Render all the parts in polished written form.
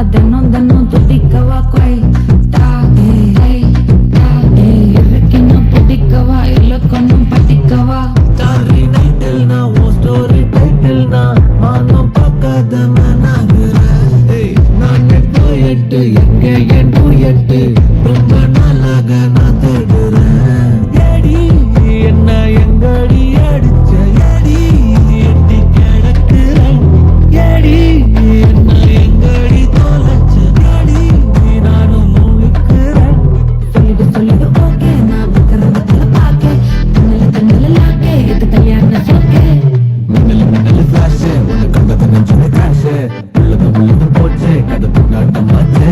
தினம் தினம் துடிக்கவா கொய்டா இருக்கேன்னா பிடிக்கவா இலக்கணம் படிக்கவா ஸ்டாரி நைட்டில் நான் ஓ ஸ்டோரி டைட்டில் நான் மானம் பார்க்காத நானாகிறேன் நான் டூயட்டு எங்க என் டூயட்டு ரொம்ப நாளாக நான் தேடுறேன் ஏடி என்ன எங்கடி அடிச்ச ஏடி எட்டி கிடக்குறேன் ஏடி என்ன எங்கடி தொலைச்ச ஏடி நானும் முழிக்கிறேன் சொல்லிடு ஓகே நான் வைக்கிறதுல பாக்கே கண்ணில லாக்கே இது கல்யாண சோக்கே மின்னல் ஃபிளாஷ் உன்னை கண்டது நெஞ்சுமே கிராஷ் உள்ளது போச்சு கதை புண்ணாட்டமாச்சு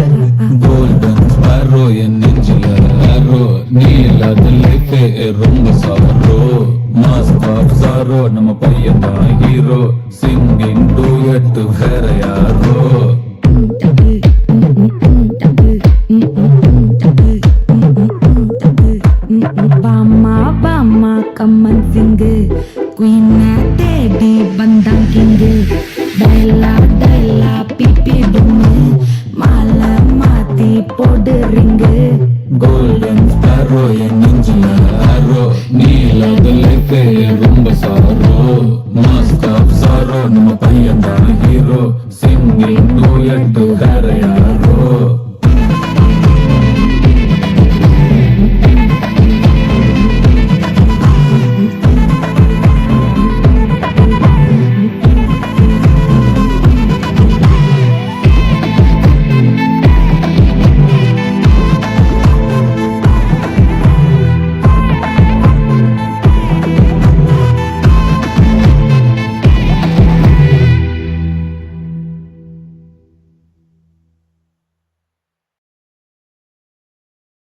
கோல்டன் ஸ்பாரோ என் நெஞ்சில ஆரோ நீ இல்லாத லைஃபே ரொம்ப சாரோ மாஸ்க் ஆஃப் சாரோ நம்ம பையன் தான் ஹீரோ சிங்கிங் டூயட் வேற யாரோ பாமா பாமா கம்மன் சிங்கு குயினா தேடி பந்தான் கிங்கு டைலா டைலா பிபி டும்மு மாலை மாத்தி போடு ரிங்கு கோல்டன் ஸ்பாரோ என் நெஞ்சில ஆரோ நீ இல்லாத லைஃபே ரொம்ப சாரோ மாஸ்க் ஆஃப் சாரோ நம்ம பையன் தான் ஹீரோ சிங்கிங் டூயட் வேற யாரோ